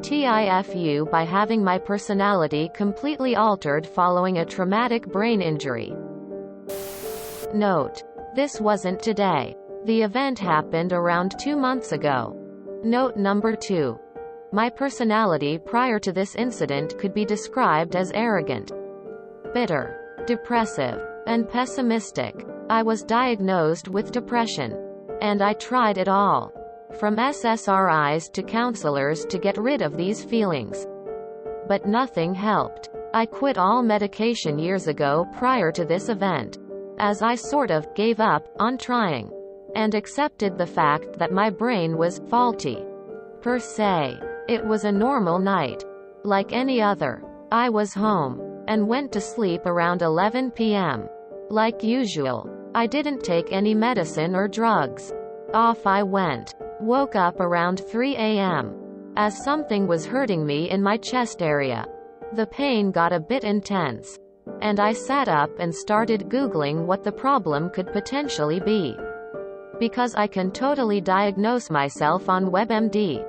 TIFU by having my personality completely altered following a traumatic brain injury. Note: this wasn't today. The event happened around 2 months ago. Note number 2. My personality prior to this incident could be described as arrogant, bitter, depressive, and pessimistic. I was diagnosed with depression, and I tried it all, from SSRIs to counselors, to get rid of these feelings. But nothing helped. I quit all medication years ago prior to this event, as I sort of gave up on trying, and accepted the fact that my brain was faulty, per se. It was a normal night, like any other. I was home, and went to sleep around 11 p.m. Like usual. I didn't take any medicine or drugs. Off I went. Woke up around 3 a.m. as something was hurting me in my chest area. The pain got a bit intense, and I sat up and started Googling what the problem could potentially be, because I can totally diagnose myself on WebMD.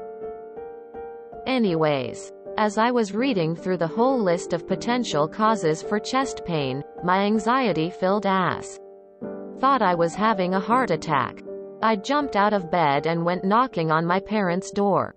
Anyways, as I was reading through the whole list of potential causes for chest pain, my anxiety-filled ass thought I was having a heart attack. I jumped out of bed and went knocking on my parents' door.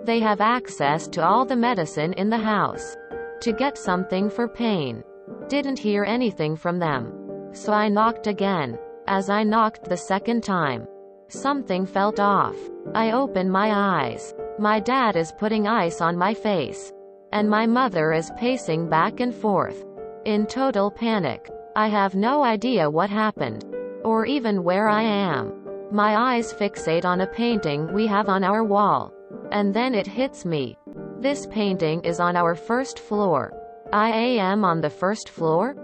They have access to all the medicine in the house. To get something for pain. Didn't hear anything from them. So I knocked again. As I knocked the second time, something felt off. I opened my eyes. My dad is putting ice on my face, and my mother is pacing back and forth, in total panic. I have no idea what happened, or even where I am. My eyes fixate on a painting we have on our wall, and then it hits me. This painting is on our first floor. I am on the first floor?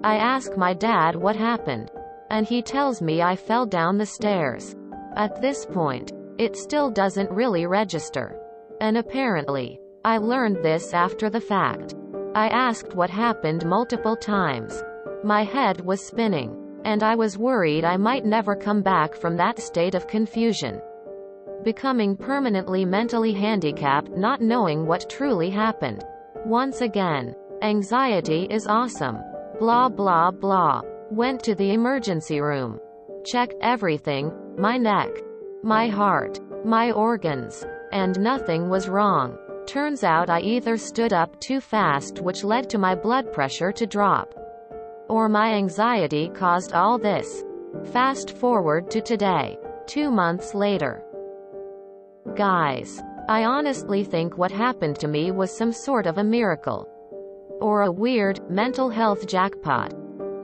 I ask my dad what happened, and he tells me I fell down the stairs. At this point, it still doesn't really register. And apparently, I learned this after the fact. I asked what happened multiple times. My head was spinning, and I was worried I might never come back from that state of confusion. Becoming permanently mentally handicapped, not knowing what truly happened. Once again, anxiety is awesome. Blah blah blah. Went to the emergency room. Checked everything, my neck, my heart, my organs, and nothing was wrong. Turns out I either stood up too fast, which led to my blood pressure to drop, or my anxiety caused all this. Fast forward to today, 2 months later. Guys, I honestly think what happened to me was some sort of a miracle, or a weird mental health jackpot.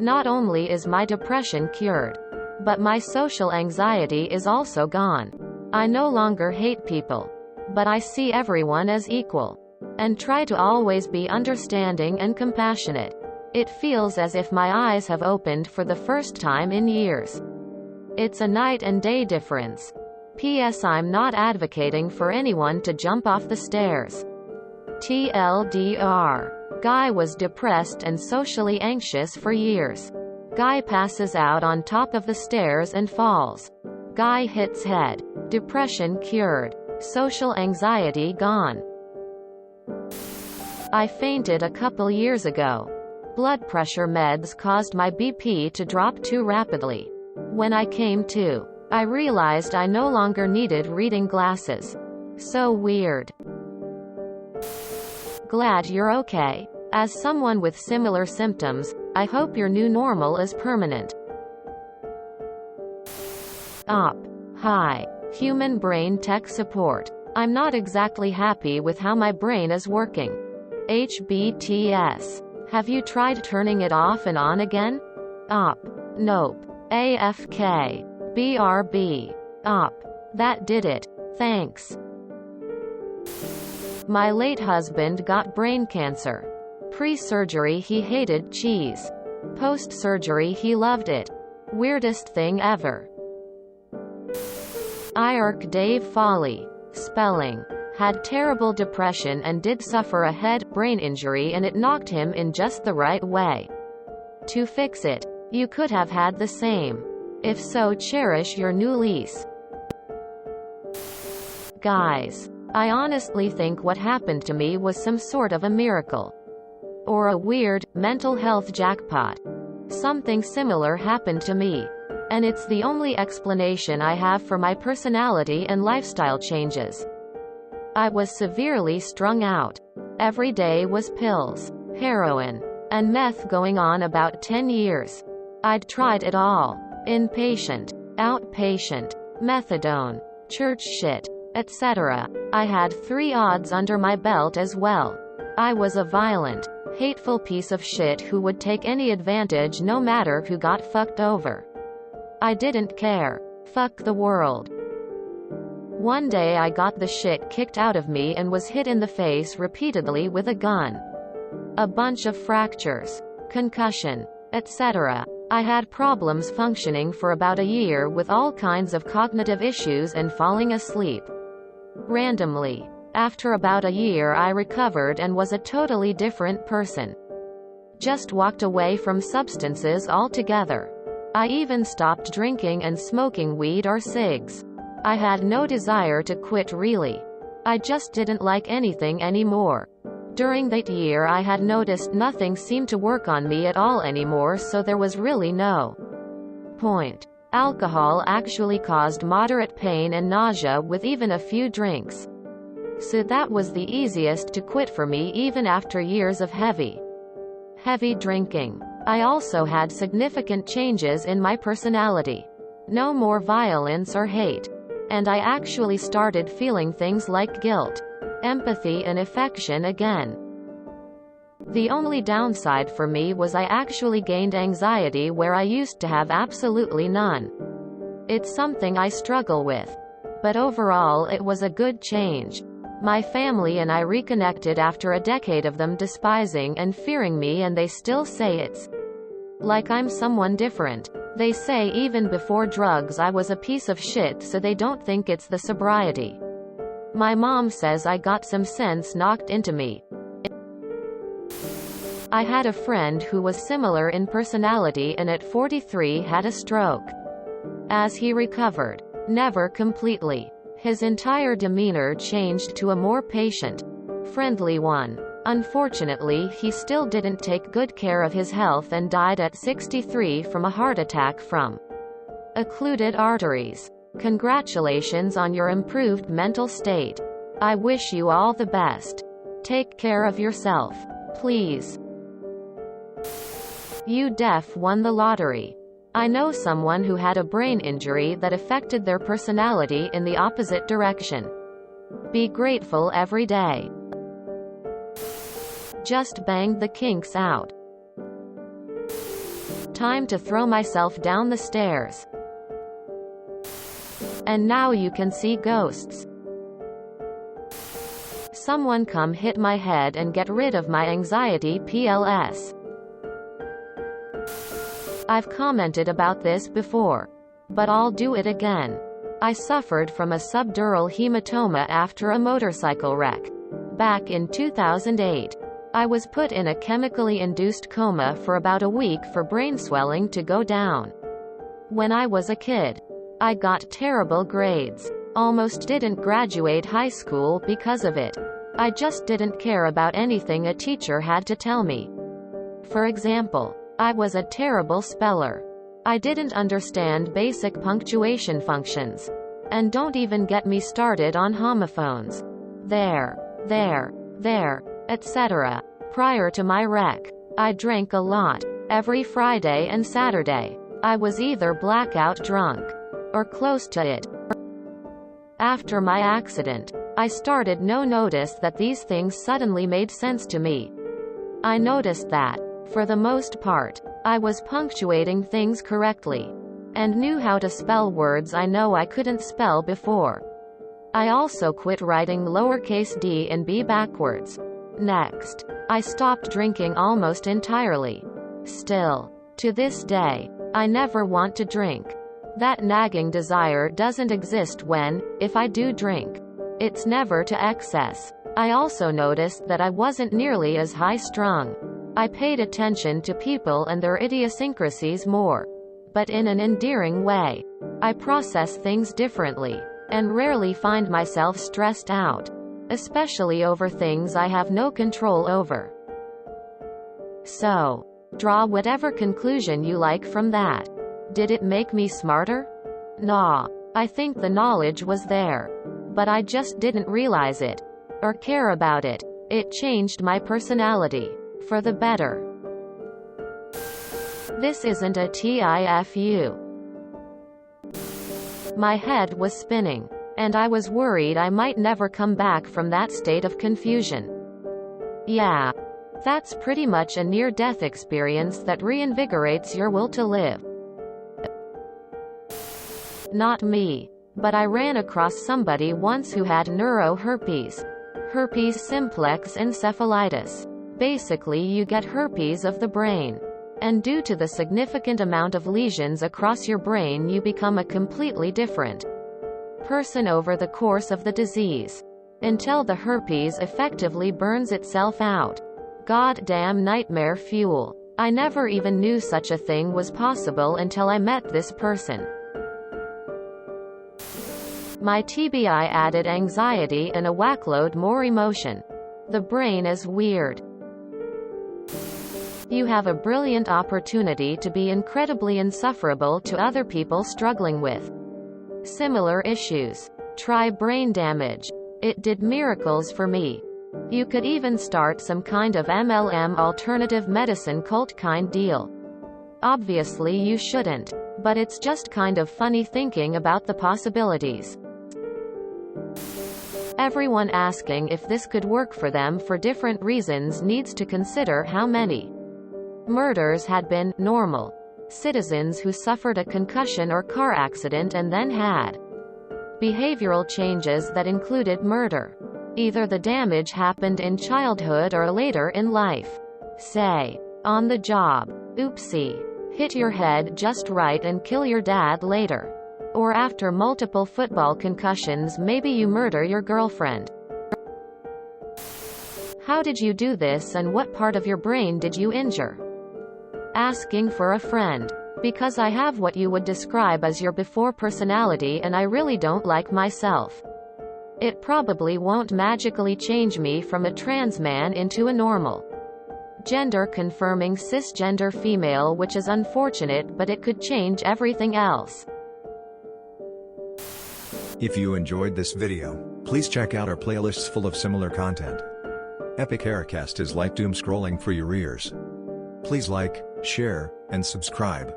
Not only is my depression cured, but my social anxiety is also gone. I no longer hate people, but I see everyone as equal, and try to always be understanding and compassionate. It feels as if my eyes have opened for the first time in years. It's a night and day difference. P.S. I'm not advocating for anyone to jump off the stairs. TLDR. Guy was depressed and socially anxious for years. Guy passes out on top of the stairs and falls. Guy hits head. Depression cured. Social anxiety gone. I fainted a couple years ago. Blood pressure meds caused my BP to drop too rapidly. When I came to, I realized I no longer needed reading glasses. So weird. Glad you're okay. As someone with similar symptoms, I hope your new normal is permanent. Hi. Human brain tech support. I'm not exactly happy with how my brain is working. HBTS. Have you tried turning it off and on again? Nope. AFK. BRB. That did it. Thanks. My late husband got brain cancer. Pre-surgery he hated cheese. Post-surgery he loved it. Weirdest thing ever. IRC Dave Foley. Spelling. Had terrible depression and did suffer a head-brain injury, and it knocked him in just the right way. To fix it. You could have had the same. If so, cherish your new lease. Guys, I honestly think what happened to me was some sort of a miracle. Or a weird, mental health jackpot. Something similar happened to me. And it's the only explanation I have for my personality and lifestyle changes. I was severely strung out. Every day was pills, heroin, and meth going on about 10 years. I'd tried it all. Inpatient, outpatient, methadone, church shit, etc. I had 3 odds under my belt as well. I was a violent, hateful piece of shit who would take any advantage no matter who got fucked over. I didn't care. Fuck the world. One day I got the shit kicked out of me and was hit in the face repeatedly with a gun. A bunch of fractures, concussion, etc. I had problems functioning for about a year with all kinds of cognitive issues and falling asleep randomly. After about a year I recovered and was a totally different person. Just walked away from substances altogether. I even stopped drinking and smoking weed or cigs. I had no desire to quit really. I just didn't like anything anymore. During that year I had noticed nothing seemed to work on me at all anymore, so there was really no point. Alcohol actually caused moderate pain and nausea with even a few drinks. So that was the easiest to quit for me even after years of heavy drinking. I also had significant changes in my personality. No more violence or hate. And I actually started feeling things like guilt, empathy and affection again. The only downside for me was I actually gained anxiety where I used to have absolutely none. It's something I struggle with. But overall it was a good change. My family and I reconnected after a decade of them despising and fearing me, and they still say it's like I'm someone different. They say even before drugs I was a piece of shit, so they don't think it's the sobriety. My mom says I got some sense knocked into me. I had a friend who was similar in personality and at 43 had a stroke. As he recovered, never completely, his entire demeanor changed to a more patient, friendly one. Unfortunately, he still didn't take good care of his health and died at 63 from a heart attack from occluded arteries. Congratulations on your improved mental state. I wish you all the best. Take care of yourself, please. You def won the lottery. I know someone who had a brain injury that affected their personality in the opposite direction. Be grateful every day. Just banged the kinks out. Time to throw myself down the stairs. And now you can see ghosts. Someone come hit my head and get rid of my anxiety PLS. I've commented about this before, but I'll do it again. I suffered from a subdural hematoma after a motorcycle wreck. Back in 2008. I was put in a chemically induced coma for about a week for brain swelling to go down. When I was a kid, I got terrible grades. Almost didn't graduate high school because of it. I just didn't care about anything a teacher had to tell me. For example, I was a terrible speller. I didn't understand basic punctuation functions. And don't even get me started on homophones. There, etc. Prior to my wreck, I drank a lot. Every Friday and Saturday, I was either blackout drunk or close to it. After my accident, I started to notice that these things suddenly made sense to me. I noticed that, for the most part, I was punctuating things correctly, and knew how to spell words I know I couldn't spell before. I also quit writing lowercase d and b backwards. Next, I stopped drinking almost entirely. Still, to this day, I never want to drink. That nagging desire doesn't exist when, if I do drink, it's never to excess. I also noticed that I wasn't nearly as high-strung. I paid attention to people and their idiosyncrasies more, but in an endearing way. I process things differently, and rarely find myself stressed out. especially over things I have no control over. So, draw whatever conclusion you like from that. Did it make me smarter? Nah. I think the knowledge was there. But I just didn't realize it. Or care about it. It changed my personality. For the better. This isn't a TIFU. My head was spinning. And I was worried I might never come back from that state of confusion. Yeah. That's pretty much a near-death experience that reinvigorates your will to live. Not me. But I ran across somebody once who had neuroherpes. Herpes simplex encephalitis. Basically you get herpes of the brain. And due to the significant amount of lesions across your brain you become a completely different person over the course of the disease. Until the herpes effectively burns itself out. Goddamn nightmare fuel. I never even knew such a thing was possible until I met this person. My TBI added anxiety and a whackload more emotion. The brain is weird. You have a brilliant opportunity to be incredibly insufferable to other people struggling with similar issues. Try brain damage. It did miracles for me. You could even start some kind of MLM alternative medicine cult kind deal. Obviously you shouldn't. But it's just kind of funny thinking about the possibilities. Everyone asking if this could work for them for different reasons needs to consider how many murders had been normal citizens who suffered a concussion or car accident and then had behavioral changes that included murder. Either the damage happened in childhood or later in life. Say, on the job. Oopsie. Hit your head just right and kill your dad later. Or after multiple football concussions maybe you murder your girlfriend. How did you do this and what part of your brain did you injure? Asking for a friend. Because I have what you would describe as your before personality and I really don't like myself. It probably won't magically change me from a trans man into a normal gender confirming cisgender female, which is unfortunate, but it could change everything else. If you enjoyed this video, please check out our playlists full of similar content. Epic Haircast is like doom scrolling for your ears. Please like, share, and subscribe.